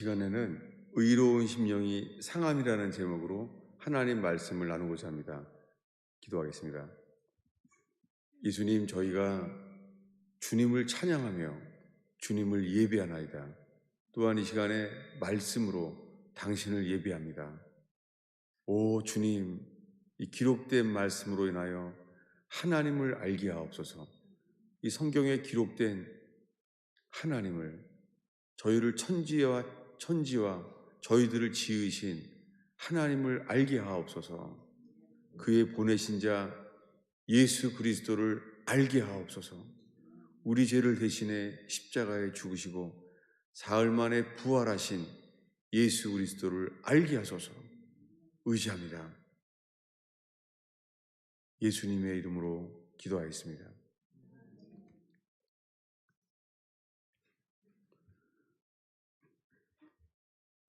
시간에는 의로운 심령이 상함이라는 제목으로 하나님 말씀을 나누고자 합니다. 기도하겠습니다. 예수님, 저희가 주님을 찬양하며 주님을 예배하나이다. 또한 이 시간에 말씀으로 당신을 예배합니다. 오 주님, 이 기록된 말씀으로 인하여 하나님을 알게 하옵소서. 이 성경에 기록된 하나님을, 저희를 천지와 저희들을 지으신 하나님을 알게 하옵소서. 그의 보내신 자 예수 그리스도를 알게 하옵소서. 우리 죄를 대신해 십자가에 죽으시고 사흘 만에 부활하신 예수 그리스도를 알게 하소서. 의지합니다. 예수님의 이름으로 기도하였습니다.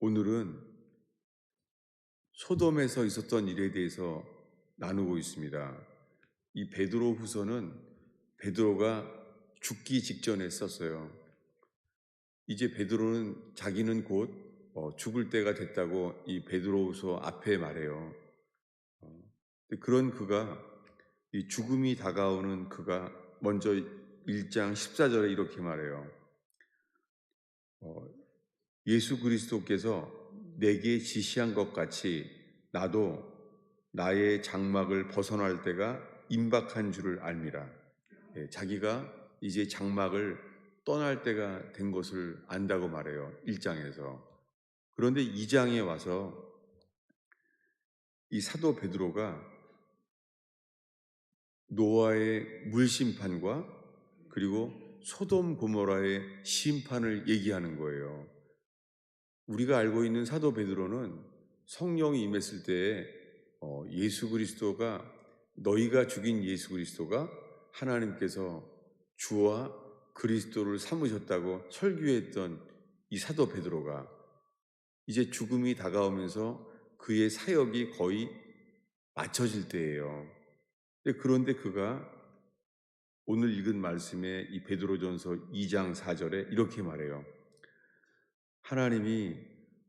오늘은 소돔에서 있었던 일에 대해서 나누고 있습니다. 이 베드로후서는 베드로가 죽기 직전에 썼어요. 이제 베드로는 자기는 곧 죽을 때가 됐다고 이 베드로후서 앞에 말해요. 그런 그가, 이 죽음이 다가오는 그가 먼저 1장 14절에 이렇게 말해요. 예수 그리스도께서 내게 지시한 것 같이 나도 나의 장막을 벗어날 때가 임박한 줄을 알미라. 자기가 이제 장막을 떠날 때가 된 것을 안다고 말해요. 1장에서. 그런데 2장에 와서 이 사도 베드로가 노아의 물심판과 그리고 소돔 고모라의 심판을 얘기하는 거예요. 우리가 알고 있는 사도 베드로는 성령이 임했을 때에 예수 그리스도가, 너희가 죽인 예수 그리스도가 하나님께서 주와 그리스도를 삼으셨다고 설교했던 이 사도 베드로가 이제 죽음이 다가오면서 그의 사역이 거의 마쳐질 때예요. 그런데 그가 오늘 읽은 말씀에 이 베드로전서 2장 4절에 이렇게 말해요. 하나님이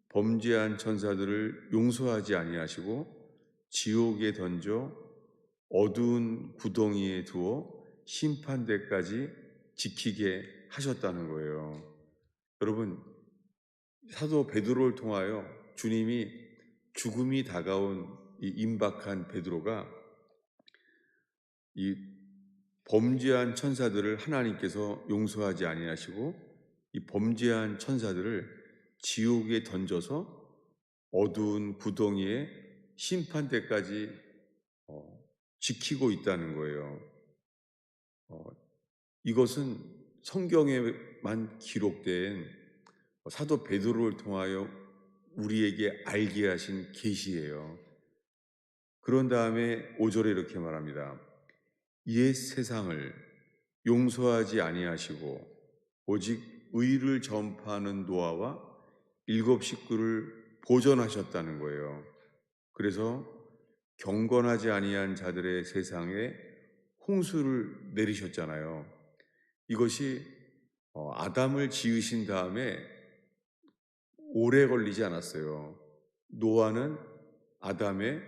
범죄한 천사들을 용서하지 아니하시고 지옥에 던져 어두운 구덩이에 두어 심판대까지 지키게 하셨다는 거예요. 여러분, 사도 베드로를 통하여 주님이 죽음이 다가온 이 임박한 베드로가 이 범죄한 천사들을 하나님께서 용서하지 아니하시고 이 범죄한 천사들을 지옥에 던져서 어두운 구덩이에 심판대까지 지키고 있다는 거예요. 이것은 성경에만 기록된 사도 베드로를 통하여 우리에게 알게 하신 계시예요. 그런 다음에 5절에 이렇게 말합니다. 옛 세상을 용서하지 아니하시고 오직 의를 전파하는 노아와 7 식구를 보존하셨다는 거예요. 그래서 경건하지 아니한 자들의 세상에 홍수를 내리셨잖아요. 이것이 아담을 지으신 다음에 오래 걸리지 않았어요. 노아는 아담의,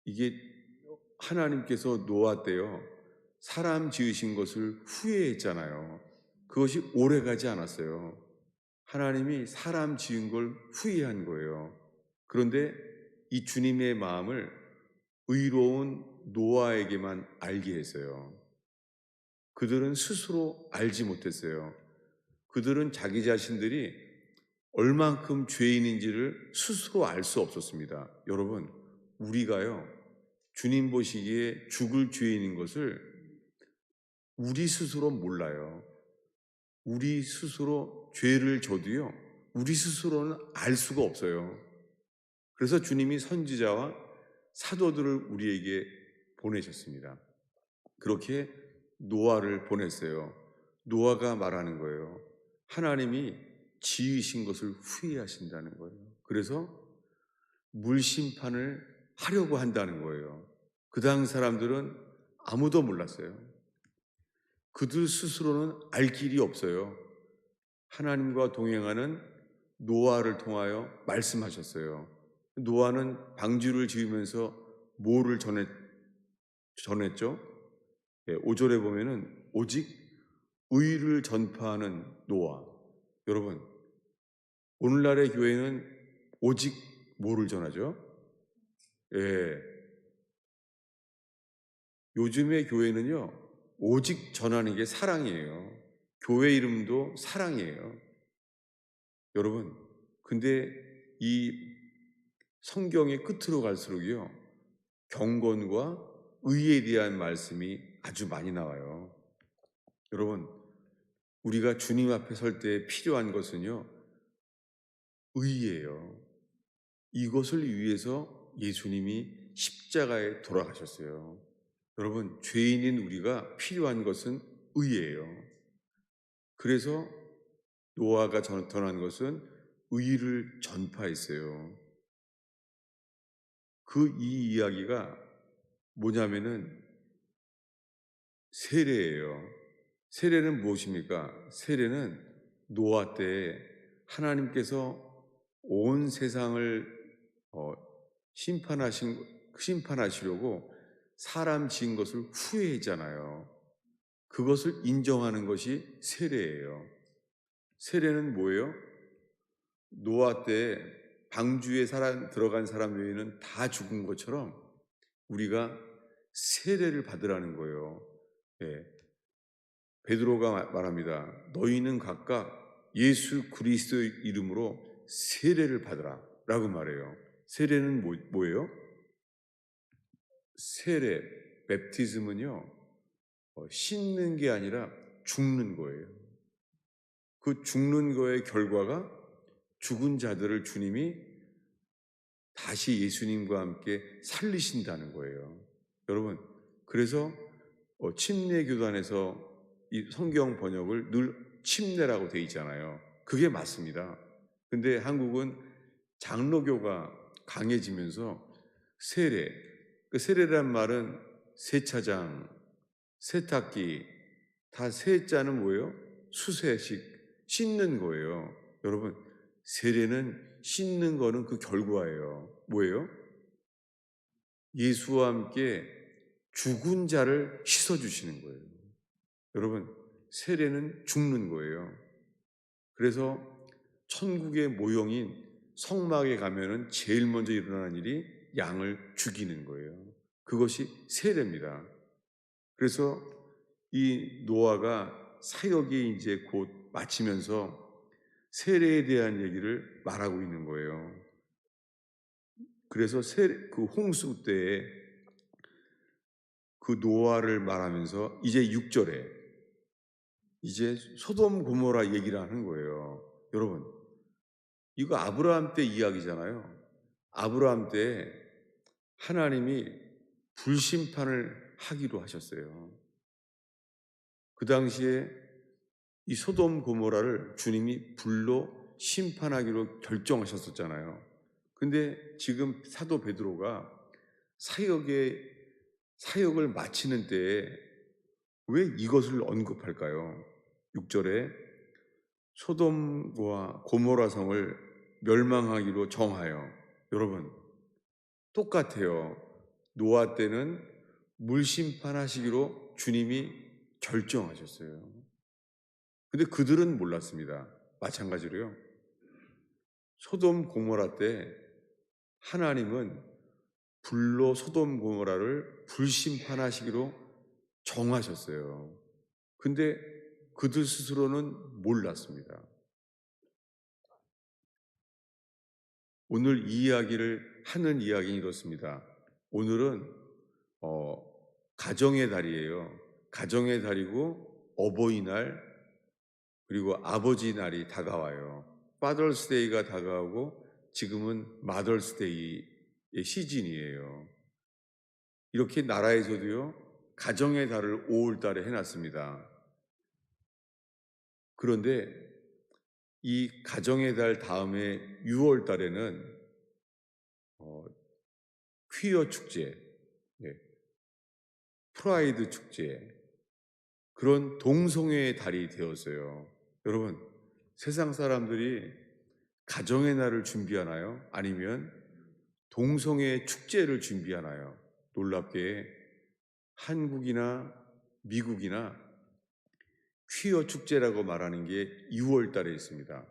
이게 하나님께서 노아 때요 사람 지으신 것을 후회했잖아요. 그것이 오래 가지 않았어요. 하나님이 사람 지은 걸 후회한 거예요. 그런데 이 주님의 마음을 의로운 노아에게만 알게 했어요. 그들은 스스로 알지 못했어요. 그들은 자기 자신들이 얼만큼 죄인인지를 스스로 알 수 없었습니다. 여러분, 우리가요 주님 보시기에 죽을 죄인인 것을 우리 스스로 몰라요. 우리 스스로 죄를 져도요 우리 스스로는 알 수가 없어요. 그래서 주님이 선지자와 사도들을 우리에게 보내셨습니다. 그렇게 노아를 보냈어요. 노아가 말하는 거예요. 하나님이 지으신 것을 후회하신다는 거예요. 그래서 물심판을 하려고 한다는 거예요. 그 당 사람들은 아무도 몰랐어요. 그들 스스로는 알 길이 없어요. 하나님과 동행하는 노아를 통하여 말씀하셨어요. 노아는 방주를 지으면서 뭐를 전했죠? 5절에 보면은 오직 의를 전파하는 노아. 여러분, 오늘날의 교회는 오직 뭐를 전하죠? 예. 요즘의 교회는요, 오직 전하는 게 사랑이에요. 교회 이름도 사랑이에요. 여러분, 근데 이 성경의 끝으로 갈수록요, 경건과 의에 대한 말씀이 아주 많이 나와요. 여러분, 우리가 주님 앞에 설 때 필요한 것은요, 의예요. 이것을 위해서 예수님이 십자가에 돌아가셨어요. 여러분, 죄인인 우리가 필요한 것은 의예요. 그래서 노아가 전한 것은 의를 전파했어요. 이 이야기가 뭐냐면은 세례예요. 세례는 무엇입니까? 세례는 노아 때 하나님께서 온 세상을 심판하시려고 사람 지은 것을 후회했잖아요. 그것을 인정하는 것이 세례예요. 세례는 뭐예요? 노아 때 방주에 들어간 사람 외에는 다 죽은 것처럼 우리가 세례를 받으라는 거예요. 예. 베드로가 말합니다. 너희는 각각 예수 그리스도의 이름으로 세례를 받으라 라고 말해요. 세례는 뭐예요? 세례, 웹티즘은요, 씻는 게 아니라 죽는 거예요. 그 죽는 거의 결과가 죽은 자들을 주님이 다시 예수님과 함께 살리신다는 거예요. 여러분, 그래서 침례교단에서 이 성경 번역을 늘 침례라고 돼 있잖아요. 그게 맞습니다. 근데 한국은 장로교가 강해지면서 세례, 그 세례란 말은 세차장, 세탁기, 다 세자는 뭐예요? 수세식, 씻는 거예요. 여러분, 세례는 씻는 거는 그 결과예요. 뭐예요? 예수와 함께 죽은 자를 씻어주시는 거예요. 여러분, 세례는 죽는 거예요. 그래서 천국의 모형인 성막에 가면은 제일 먼저 일어나는 일이 양을 죽이는 거예요. 그것이 세례입니다. 그래서 이 노아가 사역이 이제 곧 마치면서 세례에 대한 얘기를 말하고 있는 거예요. 그래서 그 홍수 때에 그 노아를 말하면서 이제 6절에 이제 소돔 고모라 얘기를 하는 거예요. 여러분, 이거 아브라함 때 이야기잖아요. 아브라함 때 하나님이 불심판을 하기로 하셨어요. 그 당시에 이 소돔 고모라를 주님이 불로 심판하기로 결정하셨었잖아요. 근데 지금 사도 베드로가 사역을 마치는 때에 왜 이것을 언급할까요? 6절에 소돔과 고모라 성을 멸망하기로 정하여. 여러분, 똑같아요. 노아 때는 물심판하시기로 주님이 결정하셨어요. 근데 그들은 몰랐습니다. 마찬가지로요. 소돔 고모라 때 하나님은 불로 소돔 고모라를 불심판하시기로 정하셨어요. 근데 그들 스스로는 몰랐습니다. 오늘 이 이야기를 하는 이야기는 이렇습니다. 오늘은 가정의 달이에요. 가정의 달이고 어버이날 그리고 아버지 날이 다가와요. Father's Day가 다가오고 지금은 Mother's Day의 시즌이에요. 이렇게 나라에서도요. 가정의 달을 5월 달에 해놨습니다. 그런데 이 가정의 달 다음에 6월 달에는 퀴어 축제, 프라이드 축제, 그런 동성애의 달이 되었어요. 여러분, 세상 사람들이 가정의 날을 준비하나요? 아니면 동성애 축제를 준비하나요? 놀랍게 한국이나 미국이나 퀴어 축제라고 말하는 게 6월 달에 있습니다.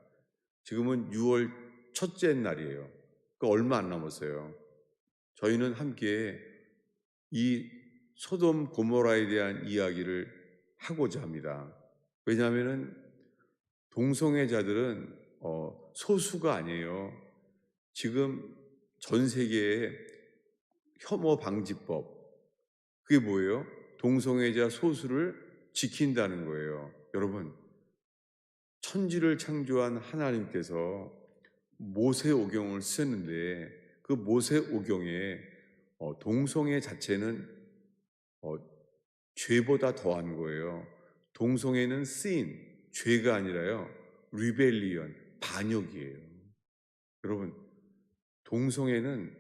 지금은 6월 첫째 날이에요. 그 얼마 안 남았어요. 저희는 함께 이 소돔 고모라에 대한 이야기를 하고자 합니다. 왜냐하면 동성애자들은 소수가 아니에요. 지금 전 세계에 혐오 방지법, 그게 뭐예요? 동성애자 소수를 지킨다는 거예요. 여러분, 천지를 창조한 하나님께서 모세오경을 쓰셨는데 그 모세오경에 동성애 자체는 어, 죄보다 더한 거예요. 동성애는 sin, 죄가 아니라요. rebellion, 반역이에요. 여러분, 동성애는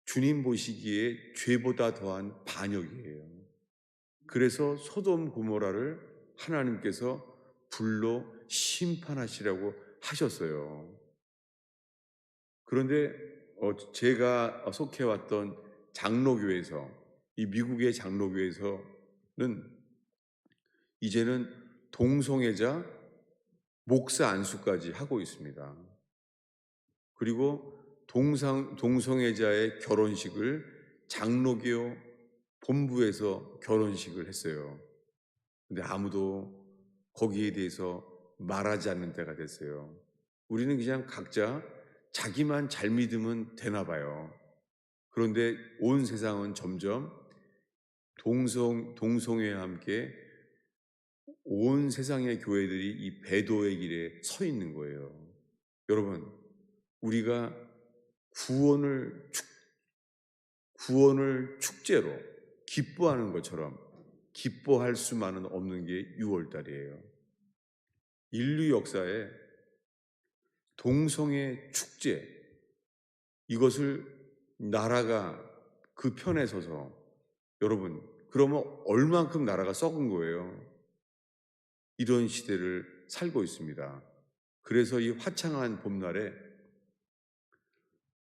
주님 보시기에 죄보다 더한 반역이에요. 그래서 소돔 고모라를 하나님께서 불로 심판하시라고 하셨어요. 그런데 제가 속해왔던 장로교에서, 이 미국의 장로교에서는 이제는 동성애자 목사 안수까지 하고 있습니다. 그리고 동성애자의 결혼식을 장로교 본부에서 결혼식을 했어요. 근데 아무도 거기에 대해서 말하지 않는 때가 됐어요. 우리는 그냥 각자 자기만 잘 믿으면 되나 봐요. 그런데 온 세상은 점점 동성애와 함께 온 세상의 교회들이 이 배도의 길에 서 있는 거예요. 여러분, 우리가 구원을 축제로 기뻐하는 것처럼 기뻐할 수만은 없는 게 6월달이에요. 인류 역사에 동성애 축제, 이것을 나라가 그 편에 서서, 여러분, 그러면 얼만큼 나라가 썩은 거예요. 이런 시대를 살고 있습니다. 그래서 이 화창한 봄날에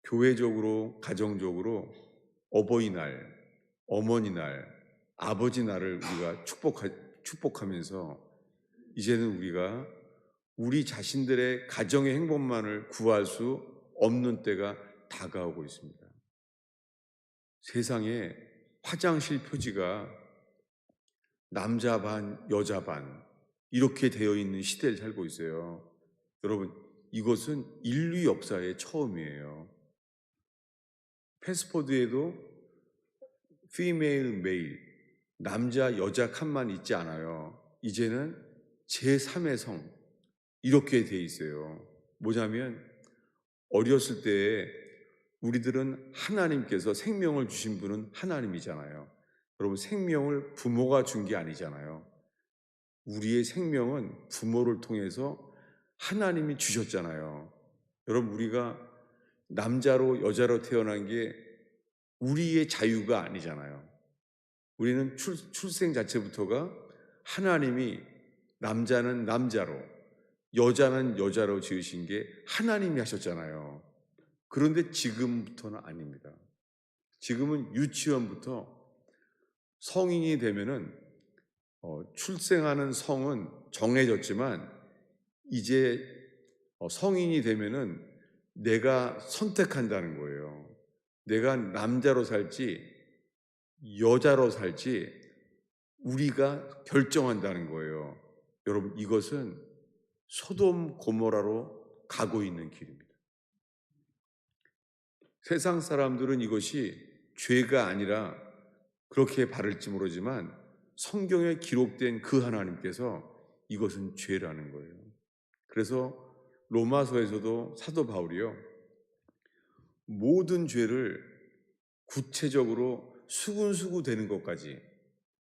교회적으로, 가정적으로 어버이날, 어머니날, 아버지날을 우리가 축복하면서 이제는 우리가 우리 자신들의 가정의 행복만을 구할 수 없는 때가 다가오고 있습니다. 세상에 화장실 표지가 남자 반, 여자 반 이렇게 되어 있는 시대를 살고 있어요. 여러분, 이것은 인류 역사의 처음이에요. 패스포드에도 female, male, 남자, 여자 칸만 있지 않아요. 이제는 제3의 성 이렇게 돼 있어요. 뭐냐면 어렸을 때 우리들은 하나님께서 생명을 주신 분은 하나님이잖아요. 여러분, 생명을 부모가 준 게 아니잖아요. 우리의 생명은 부모를 통해서 하나님이 주셨잖아요. 여러분, 우리가 남자로 여자로 태어난 게 우리의 자유가 아니잖아요. 우리는 출생 자체부터가 하나님이 남자는 남자로, 여자는 여자로 지으신 게 하나님이 하셨잖아요. 그런데 지금부터는 아닙니다. 지금은 유치원부터 성인이 되면은 출생하는 성은 정해졌지만 이제 성인이 되면은 내가 선택한다는 거예요. 내가 남자로 살지 여자로 살지 우리가 결정한다는 거예요. 여러분, 이것은 소돔 고모라로 가고 있는 길입니다. 세상 사람들은 이것이 죄가 아니라 그렇게 바를지 모르지만 성경에 기록된 그 하나님께서 이것은 죄라는 거예요. 그래서 로마서에서도 사도 바울이요, 모든 죄를 구체적으로 수군수구 되는 것까지,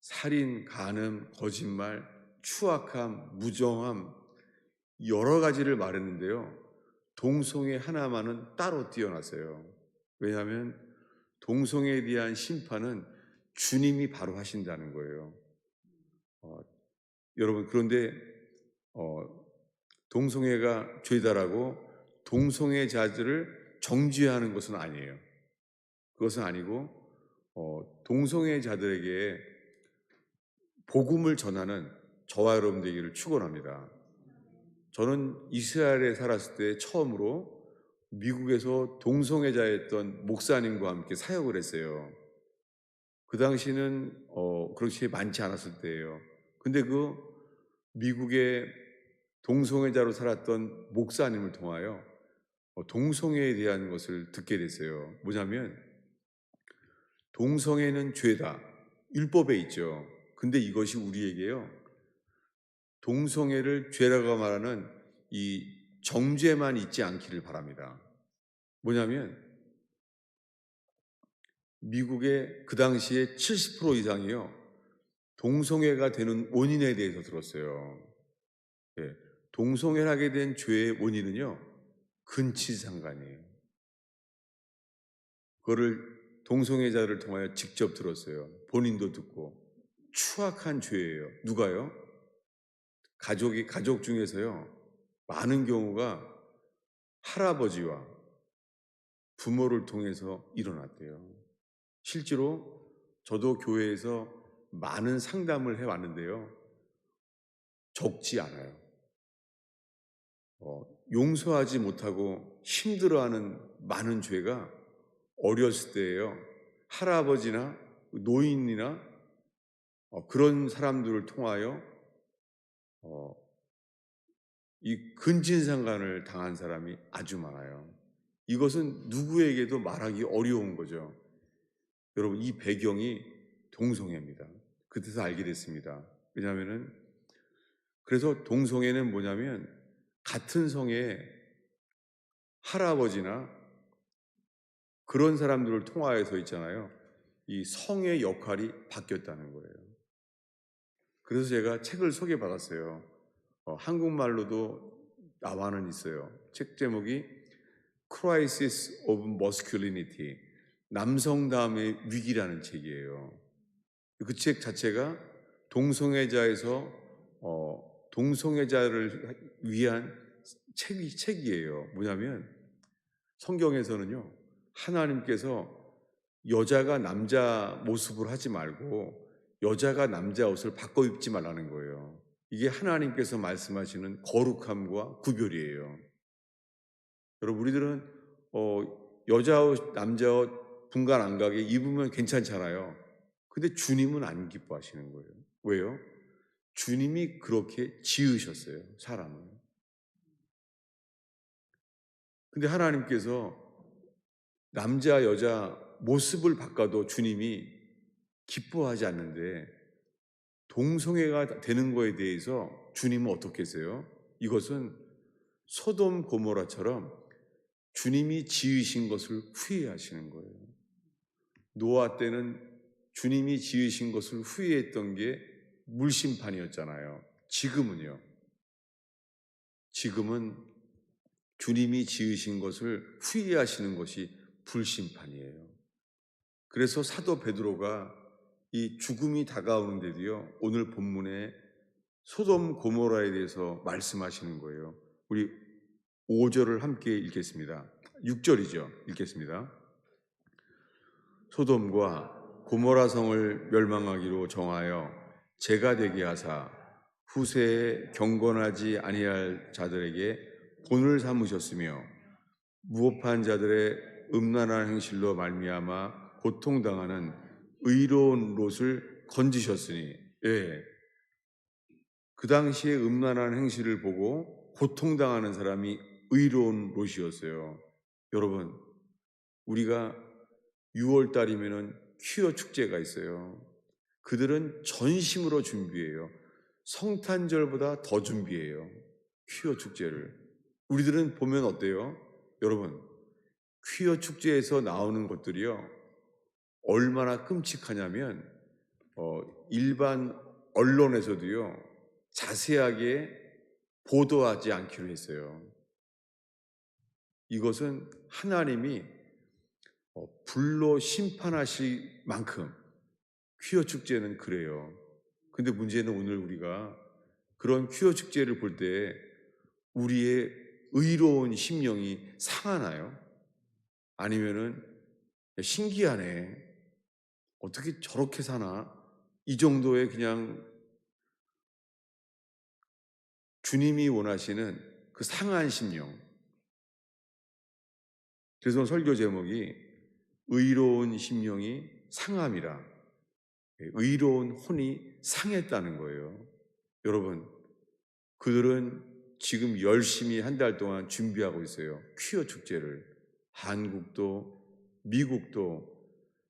살인, 간음, 거짓말, 추악함, 무정함, 여러 가지를 말했는데요, 동성애 하나만은 따로 띄어놨어요. 왜냐하면 동성애에 대한 심판은 주님이 바로 하신다는 거예요. 여러분, 그런데 동성애가 죄다라고 동성애자들을 정죄하는 것은 아니에요. 그것은 아니고 동성애자들에게 복음을 전하는 저와 여러분 되기를 축원합니다. 저는 이스라엘에 살았을 때 처음으로 미국에서 동성애자였던 목사님과 함께 사역을 했어요. 그 당시는 그렇게 많지 않았을 때예요. 근데 그 미국의 동성애자로 살았던 목사님을 통하여 동성애에 대한 것을 듣게 됐어요. 뭐냐면 동성애는 죄다. 율법에 있죠. 근데 이것이 우리에게요. 동성애를 죄라고 말하는 이 정죄만 있지 않기를 바랍니다. 뭐냐면 미국의 그 당시에 70% 이상이요. 동성애가 되는 원인에 대해서 들었어요. 예, 동성애를 하게 된 죄의 원인은요. 근친상간이에요. 그거를 동성애자를 통하여 직접 들었어요. 본인도 듣고. 추악한 죄예요. 누가요? 가족 중에서요. 많은 경우가 할아버지와 부모를 통해서 일어났대요. 실제로 저도 교회에서 많은 상담을 해왔는데요. 적지 않아요. 용서하지 못하고 힘들어하는 많은 죄가 어렸을 때예요. 할아버지나 노인이나 그런 사람들을 통하여 이 근친상간을 당한 사람이 아주 많아요. 이것은 누구에게도 말하기 어려운 거죠. 여러분, 이 배경이 동성애입니다. 그때서 알게 됐습니다. 왜냐하면은 그래서 동성애는 뭐냐면 같은 성의 할아버지나 그런 사람들을 통하여서 있잖아요. 이 성의 역할이 바뀌었다는 거예요. 그래서 제가 책을 소개받았어요. 한국말로도 나와는 있어요. 책 제목이 Crisis of Masculinity, 남성다움의 위기라는 책이에요. 그 책 자체가 동성애자에서 동성애자를 위한 책이에요. 뭐냐면 성경에서는요, 하나님께서 여자가 남자 모습을 하지 말고 여자가 남자 옷을 바꿔 입지 말라는 거예요. 이게 하나님께서 말씀하시는 거룩함과 구별이에요. 여러분, 우리들은 여자 옷, 남자 옷 분간 안 가게 입으면 괜찮잖아요. 근데 주님은 안 기뻐하시는 거예요. 왜요? 주님이 그렇게 지으셨어요, 사람을. 근데 하나님께서 남자, 여자 모습을 바꿔도 주님이 기뻐하지 않는데 동성애가 되는 거에 대해서 주님은 어떻게 했어요? 이것은 소돔 고모라처럼 주님이 지으신 것을 후회하시는 거예요. 노아 때는 주님이 지으신 것을 후회했던 게 물심판이었잖아요. 지금은요. 지금은 주님이 지으신 것을 후회하시는 것이 불심판이에요. 그래서 사도 베드로가 이 죽음이 다가오는데도요, 오늘 본문에 소돔 고모라에 대해서 말씀하시는 거예요. 우리 5절을 함께 읽겠습니다. 6절이죠. 읽겠습니다. 소돔과 고모라 성을 멸망하기로 정하여 재가 되게 하사 후세에 경건하지 아니할 자들에게 본을 삼으셨으며 무업한 자들의 음란한 행실로 말미암아 고통당하는 의로운 롯을 건지셨으니, 예, 그 당시에 음란한 행실을 보고 고통당하는 사람이 의로운 롯이었어요. 여러분, 우리가 6월달이면 퀴어 축제가 있어요. 그들은 전심으로 준비해요. 성탄절보다 더 준비해요. 퀴어 축제를. 우리들은 보면 어때요? 여러분, 퀴어 축제에서 나오는 것들이요, 얼마나 끔찍하냐면 일반 언론에서도요, 자세하게 보도하지 않기로 했어요. 이것은 하나님이 불로 심판하실 만큼 퀴어 축제는 그래요. 근데 문제는 오늘 우리가 그런 퀴어 축제를 볼 때 우리의 의로운 심령이 상하나요? 아니면은 신기하네, 어떻게 저렇게 사나, 이 정도의 그냥 주님이 원하시는 그 상한 심령. 그래서 설교 제목이 의로운 심령이 상함이라, 의로운 혼이 상했다는 거예요. 여러분, 그들은 지금 열심히 한 달 동안 준비하고 있어요. 퀴어 축제를. 한국도 미국도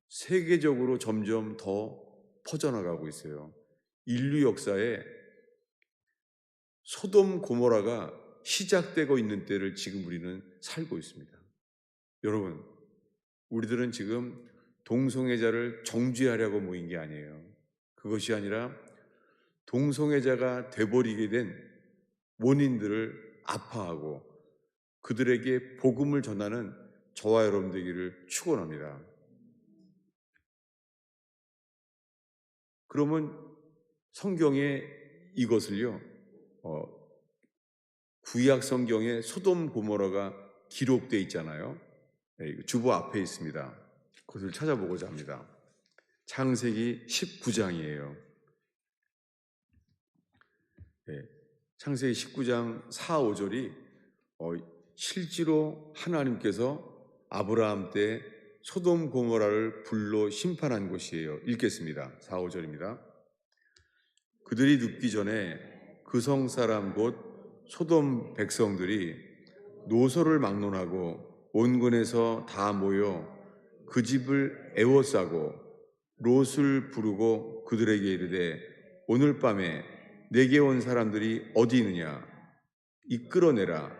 세계적으로 점점 더 퍼져나가고 있어요. 인류 역사에 소돔 고모라가 시작되고 있는 때를 지금 우리는 살고 있습니다. 여러분, 우리들은 지금 동성애자를 정죄하려고 모인 게 아니에요. 그것이 아니라 동성애자가 돼버리게 된 원인들을 아파하고 그들에게 복음을 전하는 저와 여러분 되기를 축원합니다. 그러면 성경에 이것을요, 구약 성경에 소돔 고모라가 기록되어 있잖아요. 주보 앞에 있습니다. 그것을 찾아보고자 합니다. 창세기 19장이에요. 창세기 19장 4, 5절이 실제로 하나님께서 아브라함 때 소돔 고모라를 불로 심판한 곳이에요. 읽겠습니다. 4, 5절입니다. 그들이 눕기 전에 그 성 사람 곧 소돔 백성들이 노소를 막론하고 온근에서 다 모여 그 집을 에워싸고 롯을 부르고 그들에게 이르되 오늘 밤에 내게 온 사람들이 어디 있느냐 이끌어내라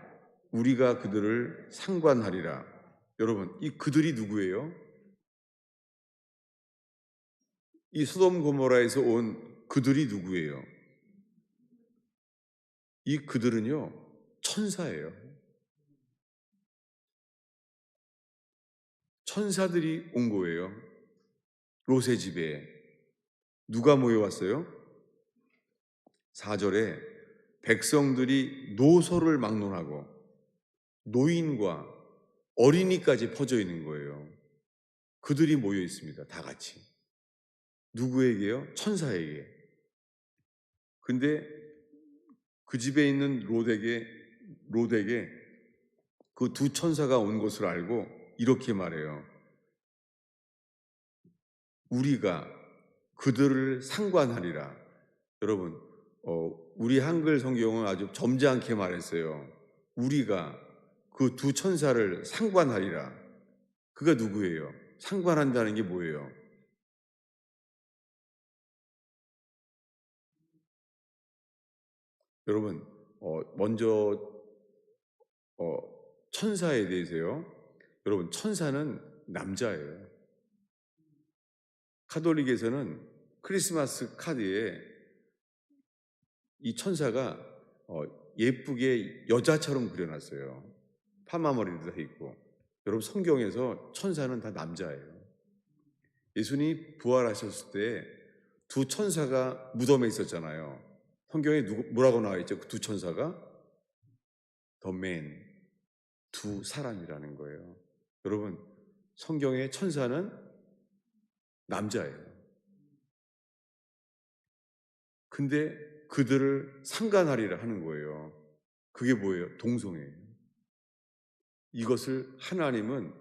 우리가 그들을 상관하리라. 여러분, 이 그들이 누구예요? 이 소돔 고모라에서 온 그들이 누구예요? 이 그들은요, 천사예요. 천사들이 온 거예요. 롯의 집에 누가 모여왔어요? 4절에 백성들이 노소를 막론하고 노인과 어린이까지 퍼져 있는 거예요. 그들이 모여 있습니다. 다 같이. 누구에게요? 천사에게. 근데 그 집에 있는 롯에게 그 두 천사가 온 것을 알고 이렇게 말해요. 우리가 그들을 상관하리라. 여러분, 우리 한글 성경은 아주 점잖게 말했어요. 우리가 그 두 천사를 상관하리라. 그가 누구예요? 상관한다는 게 뭐예요? 여러분, 먼저 천사에 대해서요. 여러분, 천사는 남자예요. 카톨릭에서는 크리스마스 카드에 이 천사가 예쁘게 여자처럼 그려놨어요. 파마머리도 다 있고. 여러분, 성경에서 천사는 다 남자예요. 예수님이 부활하셨을 때 두 천사가 무덤에 있었잖아요. 성경에 뭐라고 나와 있죠? 그 두 천사가 The man, 두 사람이라는 거예요. 여러분, 성경의 천사는 남자예요. 근데 그들을 상관하리라 하는 거예요. 그게 뭐예요? 동성애예요. 이것을 하나님은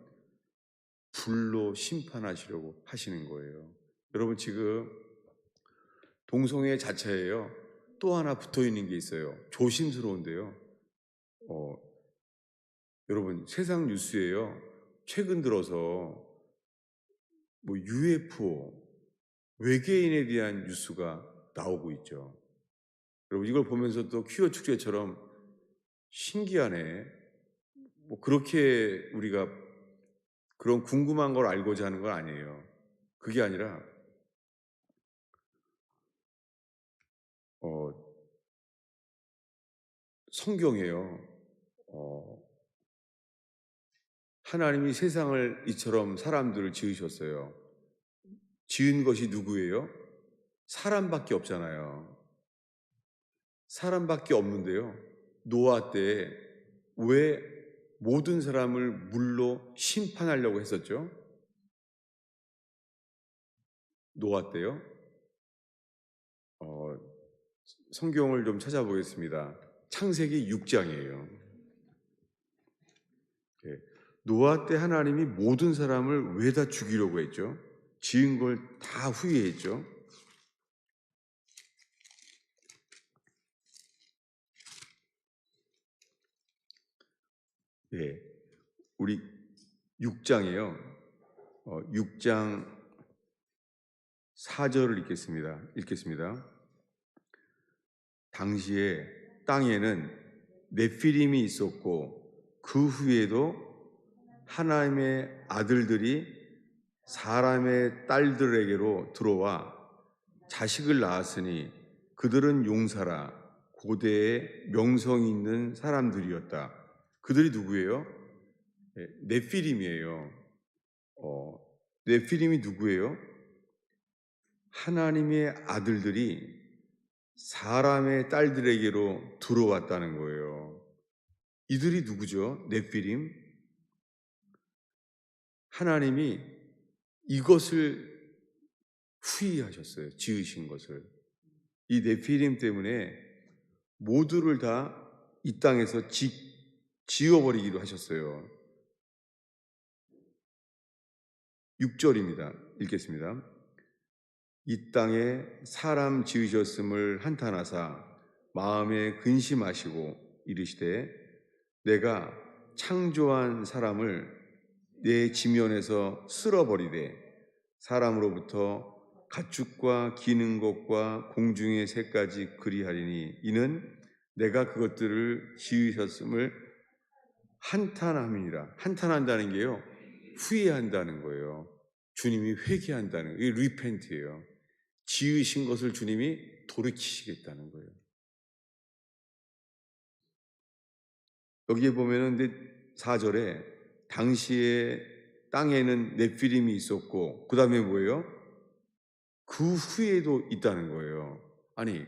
불로 심판하시려고 하시는 거예요. 여러분, 지금 동성애 자체에요, 또 하나 붙어 있는 게 있어요. 조심스러운데요. 여러분, 세상 뉴스에요, 최근 들어서 뭐 UFO, 외계인에 대한 뉴스가 나오고 있죠. 여러분, 이걸 보면서 또 퀴어 축제처럼 신기하네, 뭐 그렇게 우리가 그런 궁금한 걸 알고자 하는 건 아니에요. 그게 아니라 어, 성경에요, 하나님이 세상을 이처럼 사람들을 지으셨어요. 지은 것이 누구예요? 사람밖에 없잖아요. 사람밖에 없는데요, 노아 때 왜 모든 사람을 물로 심판하려고 했었죠? 노아 때요? 어, 성경을 좀 찾아보겠습니다. 창세기 6장이에요. 노아 때 하나님이 모든 사람을 왜 다 죽이려고 했죠? 지은 걸 다 후회했죠. 네, 우리 6장이에요. 6장 4절을 읽겠습니다. 당시에 땅에는 네피림이 있었고 그 후에도 하나님의 아들들이 사람의 딸들에게로 들어와 자식을 낳았으니 그들은 용사라 고대의 명성이 있는 사람들이었다. 그들이 누구예요? 네피림이에요. 네피림이 누구예요? 하나님의 아들들이 사람의 딸들에게로 들어왔다는 거예요. 이들이 누구죠? 네피림. 하나님이 이것을 후회하셨어요. 지으신 것을. 이 네피림 때문에 모두를 다 이 땅에서 지워버리기로 하셨어요. 6절입니다. 읽겠습니다. 이 땅에 사람 지으셨음을 한탄하사 마음에 근심하시고 이르시되 내가 창조한 사람을 내 지면에서 쓸어버리되 사람으로부터 가축과 기는 것과 공중의 새까지 그리하리니 이는 내가 그것들을 지으셨음을 한탄함이니라. 한탄한다는 게요, 후회한다는 거예요. 주님이 회개한다는 거예요. 이게 리펜트예요. 지으신 것을 주님이 돌이키시겠다는 거예요. 여기에 보면은 이제 4절에 당시에 땅에는 네피림이 있었고 그 다음에 뭐예요? 그 후에도 있다는 거예요. 아니,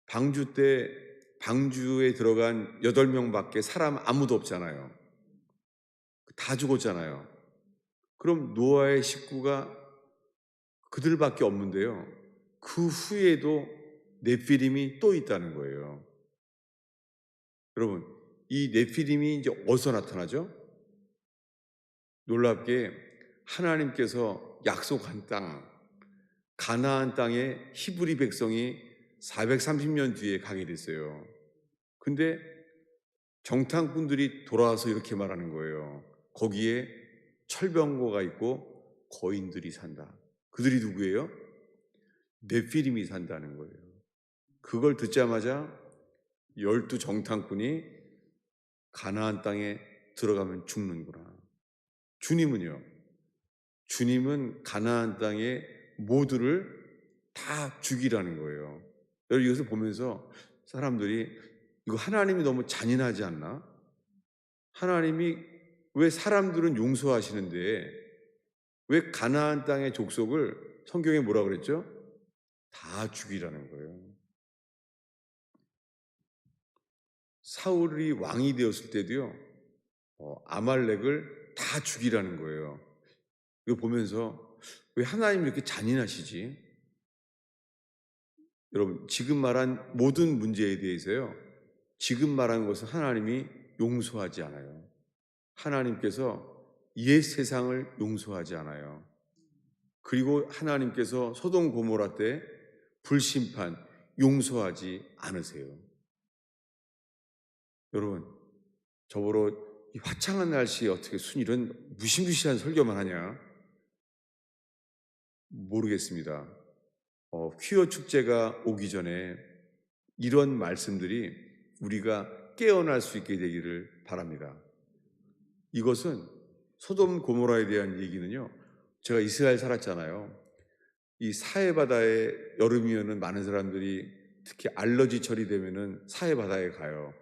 방주 때 방주에 들어간 8명밖에 사람 아무도 없잖아요. 다 죽었잖아요. 그럼 노아의 식구가 그들밖에 없는데요. 그 후에도 네피림이 또 있다는 거예요. 여러분, 이 네피림이 이제 어디서 나타나죠? 놀랍게 하나님께서 약속한 땅, 가나안 땅에 히브리 백성이 430년 뒤에 가게 됐어요. 근데 정탐꾼들이 돌아와서 이렇게 말하는 거예요. 거기에 철병거가 있고 거인들이 산다. 그들이 누구예요? 네피림이 산다는 거예요. 그걸 듣자마자 12 정탐꾼이 가나안 땅에 들어가면 죽는구나. 주님은요? 주님은 가나안 땅에 모두를 다 죽이라는 거예요. 여러분 이것을 보면서 사람들이 이거 하나님이 너무 잔인하지 않나? 하나님이 왜 사람들은 용서하시는데 왜 가나안 땅의 족속을 성경에 뭐라 그랬죠? 다 죽이라는 거예요. 사울이 왕이 되었을 때도요, 아말렉을 다 죽이라는 거예요. 이거 보면서 왜 하나님이 이렇게 잔인하시지? 여러분, 지금 말한 모든 문제에 대해서요, 지금 말한 것은 하나님이 용서하지 않아요. 하나님께서 옛 세상을 용서하지 않아요. 그리고 하나님께서 소돔 고모라 때 불심판 용서하지 않으세요. 여러분, 저보러 이 화창한 날씨에 어떻게 순일은 무시무시한 설교만 하냐? 모르겠습니다. 퀴어 축제가 오기 전에 이런 말씀들이 우리가 깨어날 수 있게 되기를 바랍니다. 이것은 소돔 고모라에 대한 얘기는요, 제가 이스라엘 살았잖아요. 이 사해 바다에 여름이면은 많은 사람들이 특히 알러지철이 되면은 사해 바다에 가요.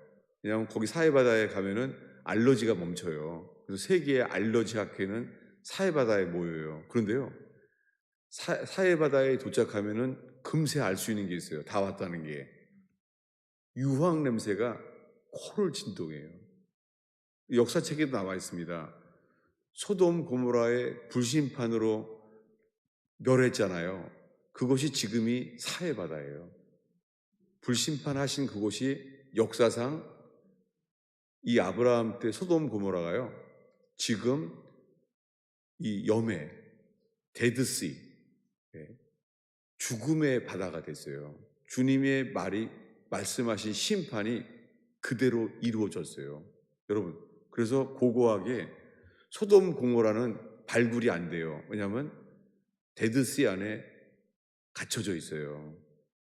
왜냐하면 거기 사해 바다에 가면은 알러지가 멈춰요. 그래서 세계의 알러지 학회는 사해 바다에 모여요. 그런데요, 사해 바다에 도착하면은 금세 알 수 있는 게 있어요. 다 왔다는 게. 유황 냄새가 코를 진동해요. 역사책에도 나와 있습니다. 소돔 고모라의 불심판으로 멸했잖아요. 그곳이 지금이 사해바다예요. 불심판하신 그곳이 역사상 이 아브라함 때 소돔 고모라가요, 지금 이 염해, 데드시, 죽음의 바다가 됐어요. 주님의 말씀하신 심판이 그대로 이루어졌어요. 여러분, 그래서 고고하게 소돔 고모라는 발굴이 안 돼요. 왜냐하면 데드시 안에 갇혀져 있어요.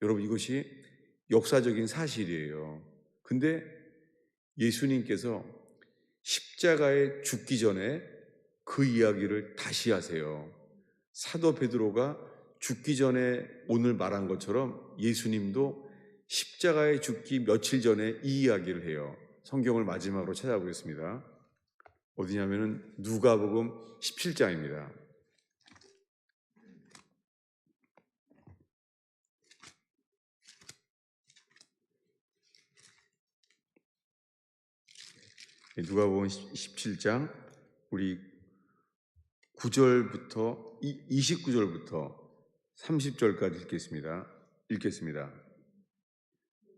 여러분, 이것이 역사적인 사실이에요. 근데 예수님께서 십자가에 죽기 전에 그 이야기를 다시 하세요. 사도 베드로가 죽기 전에 오늘 말한 것처럼 예수님도 십자가에 죽기 며칠 전에 이 이야기를 해요. 성경을 마지막으로 찾아보겠습니다. 어디냐면은 누가복음 17장입니다. 누가복음 17장 우리 9절부터 29절부터 30절까지 읽겠습니다.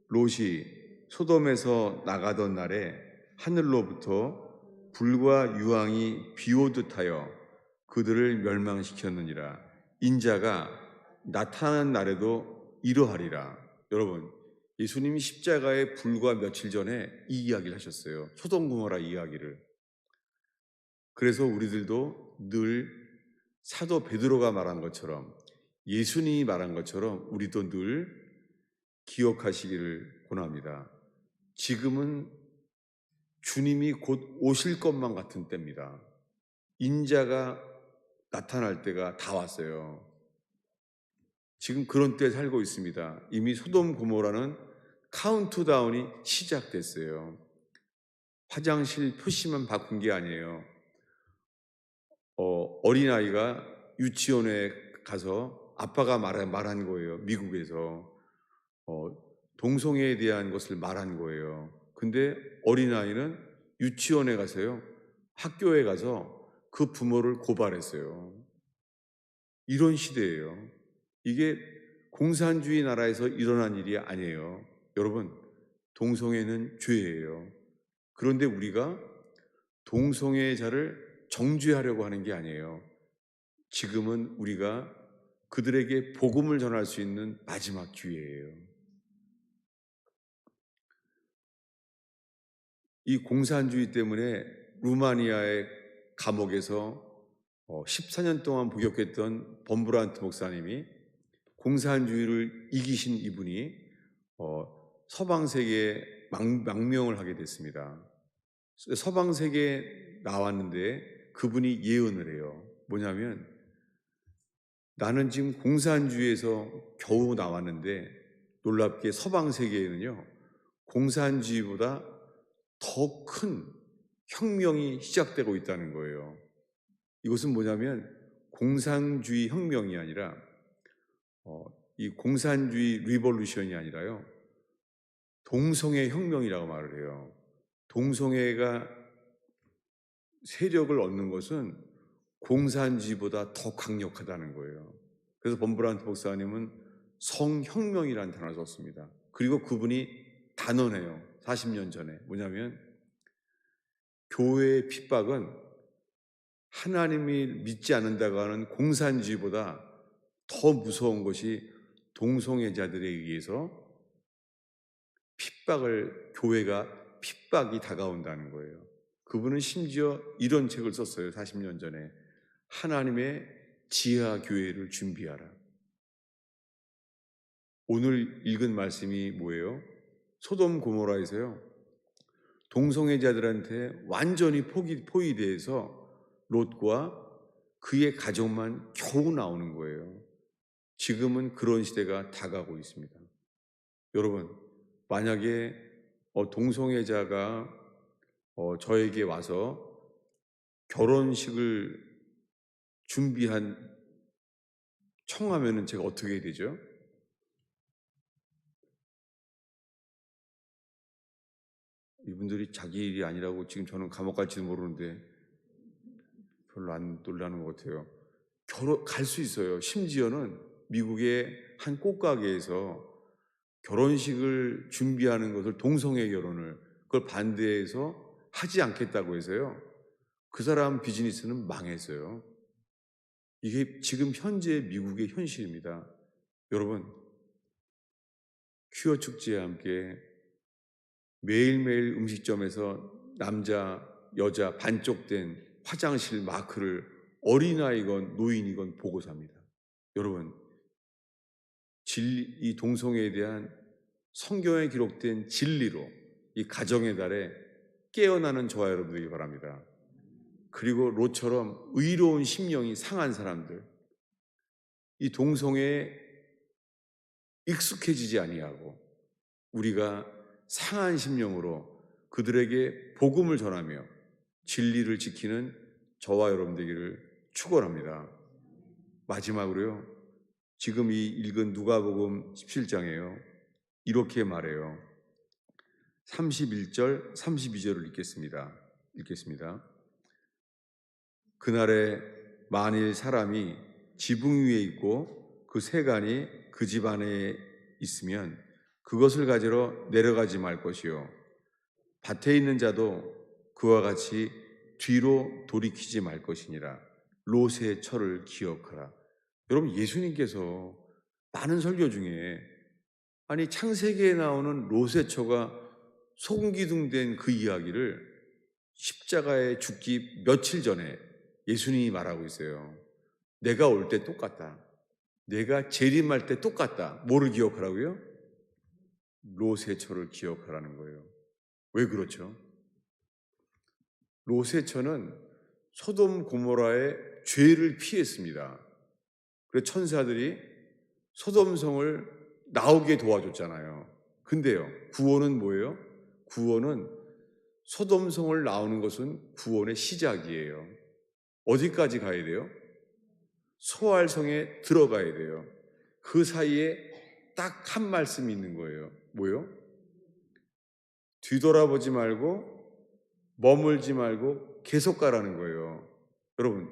롯이 소돔에서 나가던 날에 하늘로부터 불과 유황이 비오듯 하여 그들을 멸망시켰느니라. 인자가 나타나는 날에도 이러하리라. 여러분, 예수님이 십자가에 불과 며칠 전에 이 이야기를 하셨어요. 소돔 고모라 이야기를. 그래서 우리들도 늘 사도 베드로가 말한 것처럼, 예수님이 말한 것처럼 우리도 늘 기억하시기를 권합니다. 지금은 주님이 곧 오실 것만 같은 때입니다. 인자가 나타날 때가 다 왔어요. 지금 그런 때에 살고 있습니다. 이미 소돔 고모라는 카운트다운이 시작됐어요. 화장실 표시만 바꾼 게 아니에요. 어린아이가 유치원에 가서 아빠가 말한 거예요. 미국에서. 동성애에 대한 것을 말한 거예요. 근데 어린아이는 유치원에 가서요, 학교에 가서 그 부모를 고발했어요. 이런 시대예요. 이게 공산주의 나라에서 일어난 일이 아니에요. 여러분, 동성애는 죄예요. 그런데 우리가 동성애자를 정죄하려고 하는 게 아니에요. 지금은 우리가 그들에게 복음을 전할 수 있는 마지막 기회예요. 이 공산주의 때문에 루마니아의 감옥에서 14년 동안 복역했던 범브란트 목사님이, 공산주의를 이기신 이분이 서방 세계에 망명을 하게 됐습니다. 서방 세계에 나왔는데 그분이 예언을 해요. 뭐냐면, 나는 지금 공산주의에서 겨우 나왔는데 놀랍게 서방 세계에는요, 공산주의보다 더 큰 혁명이 시작되고 있다는 거예요. 이것은 뭐냐면 공산주의 혁명이 아니라 이 공산주의 리볼루션이 아니라요, 동성애 혁명이라고 말을 해요. 동성애가 세력을 얻는 것은 공산주의보다 더 강력하다는 거예요. 그래서 범브란트 목사님은 성혁명이라는 단어를 썼습니다. 그리고 그분이 단언해요. 40년 전에. 뭐냐면, 교회의 핍박은 하나님이 믿지 않는다고 하는 공산주의보다 더 무서운 것이 동성애자들에 의해서 교회가 핍박이 다가온다는 거예요. 그분은 심지어 이런 책을 썼어요. 40년 전에. 하나님의 지하 교회를 준비하라. 오늘 읽은 말씀이 뭐예요? 소돔 고모라에서요, 동성애자들한테 완전히 포위돼서 롯과 그의 가족만 겨우 나오는 거예요. 지금은 그런 시대가 다가오고 있습니다. 여러분, 만약에 동성애자가 저에게 와서 결혼식을 청하면은 제가 어떻게 해야 되죠? 이분들이 자기 일이 아니라고 지금 저는 감옥 갈지도 모르는데 별로 안 놀라는 것 같아요. 갈 수 있어요. 심지어는 미국의 한 꽃가게에서 결혼식을 준비하는 것을, 동성애 결혼을, 그걸 반대해서 하지 않겠다고 해서요, 그 사람 비즈니스는 망했어요. 이게 지금 현재 미국의 현실입니다. 여러분, 퀴어 축제에 함께 매일매일 음식점에서 남자, 여자 반쪽된 화장실 마크를 어린아이건 노인이건 보고 삽니다. 여러분, 이 동성애에 대한 성경에 기록된 진리로 이 가정의 달에 깨어나는 저와 여러분들이 바랍니다. 그리고 롯처럼 의로운 심령이 상한 사람들, 이 동성애에 익숙해지지 아니하고 우리가 상한 심령으로 그들에게 복음을 전하며 진리를 지키는 저와 여러분 되기를 축원합니다. 마지막으로요, 지금 이 읽은 누가복음 17장에요, 이렇게 말해요. 31절, 32절을 읽겠습니다. 그날에 만일 사람이 지붕 위에 있고 그 세간이 그 집 안에 있으면 그것을 가지러 내려가지 말 것이요, 밭에 있는 자도 그와 같이 뒤로 돌이키지 말 것이니라. 롯의 철을 기억하라. 여러분, 예수님께서 많은 설교 중에 창세기에 나오는 롯의 처가 송기둥된 그 이야기를 십자가에 죽기 며칠 전에 예수님이 말하고 있어요. 내가 올 때 똑같다. 내가 재림할 때 똑같다. 뭐를 기억하라고요? 롯의 처를 기억하라는 거예요. 왜 그렇죠? 롯의 처는 소돔 고모라의 죄를 피했습니다. 그래서 천사들이 소돔성을 나오게 도와줬잖아요. 근데요, 구원은 뭐예요? 구원은, 소돔성을 나오는 것은 구원의 시작이에요. 어디까지 가야 돼요? 소알성에 들어가야 돼요. 그 사이에 딱 한 말씀이 있는 거예요. 뭐요? 뒤돌아보지 말고 머물지 말고 계속 가라는 거예요. 여러분,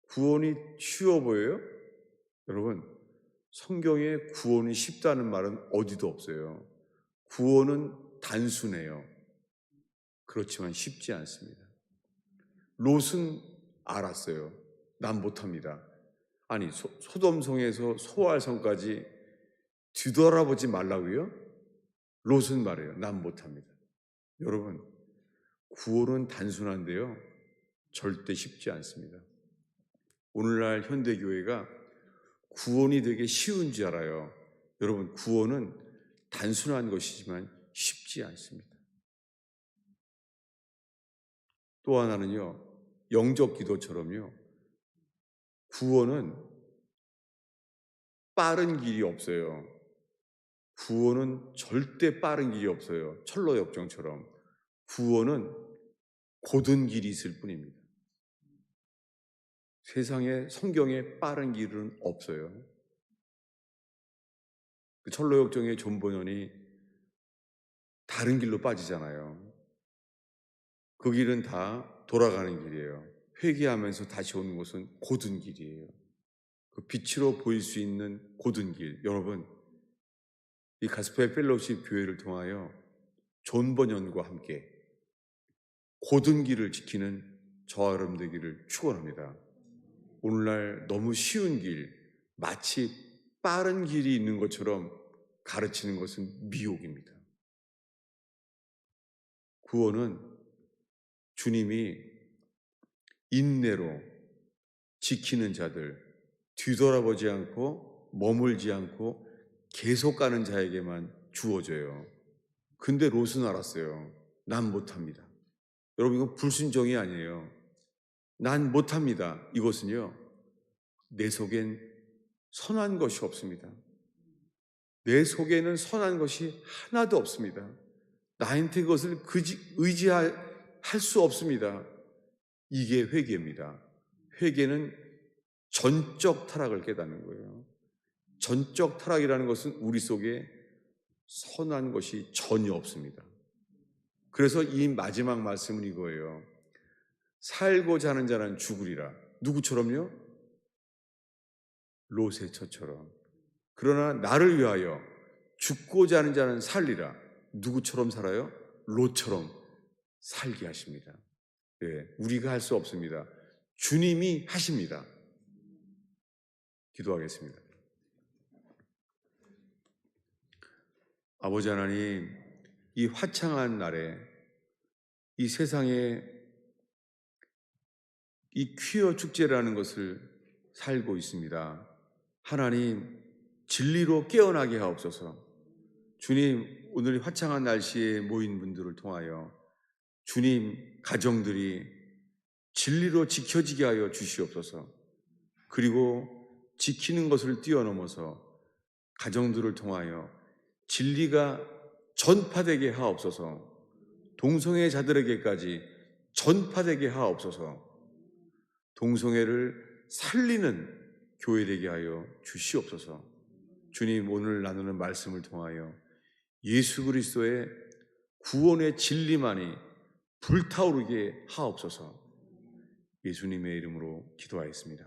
구원이 쉬워 보여요? 여러분, 성경에 구원이 쉽다는 말은 어디도 없어요. 구원은 단순해요. 그렇지만 쉽지 않습니다. 롯은 알았어요. 난 못합니다. 소돔성에서 소알성까지 뒤돌아보지 말라고요? 롯은 말해요. 난 못합니다. 여러분, 구원은 단순한데요, 절대 쉽지 않습니다. 오늘날 현대교회가 구원이 되게 쉬운 줄 알아요. 여러분, 구원은 단순한 것이지만 쉽지 않습니다. 또 하나는요, 영적 기도처럼요, 구원은 빠른 길이 없어요. 구원은 절대 빠른 길이 없어요. 철로역정처럼. 구원은 곧은 길이 있을 뿐입니다. 세상에, 성경에 빠른 길은 없어요. 그 철로역정의 존 번연이 다른 길로 빠지잖아요. 그 길은 다 돌아가는 길이에요. 회개하면서 다시 오는 곳은 곧은 길이에요. 그 빛으로 보일 수 있는 곧은 길. 여러분, 이 가스펠 펠로우십 교회를 통하여 존 번연과 함께 곧은 길을 지키는 저와 여러분 되기를 축원합니다. 오늘날 너무 쉬운 길, 마치 빠른 길이 있는 것처럼 가르치는 것은 미혹입니다. 구원은 주님이 인내로 지키는 자들, 뒤돌아보지 않고 머물지 않고 계속 가는 자에게만 주어져요. 근데 롯은 알았어요. 난 못합니다. 여러분, 이건 불순종이 아니에요. 난 못합니다. 이것은요, 내 속엔 선한 것이 없습니다. 내 속에는 선한 것이 하나도 없습니다. 나한테 그것을 의지할 수 없습니다. 이게 회개입니다. 회개는 전적 타락을 깨닫는 거예요. 전적 타락이라는 것은 우리 속에 선한 것이 전혀 없습니다. 그래서 이 마지막 말씀은 이거예요. 살고자 하는 자는 죽으리라. 누구처럼요? 롯의 처처럼. 그러나 나를 위하여 죽고자 하는 자는 살리라. 누구처럼 살아요? 롯처럼 살게 하십니다. 예, 우리가 할 수 없습니다. 주님이 하십니다. 기도하겠습니다. 아버지 하나님, 이 화창한 날에 이 세상에 이 퀴어 축제라는 것을 살고 있습니다. 하나님, 진리로 깨어나게 하옵소서. 주님, 오늘 화창한 날씨에 모인 분들을 통하여 주님, 가정들이 진리로 지켜지게 하여 주시옵소서. 그리고 지키는 것을 뛰어넘어서 가정들을 통하여 진리가 전파되게 하옵소서. 동성애 자들에게까지 전파되게 하옵소서. 동성애를 살리는 교회 되게 하여 주시옵소서. 주님, 오늘 나누는 말씀을 통하여 예수 그리스도의 구원의 진리만이 불타오르게 하옵소서. 예수님의 이름으로 기도하였습니다.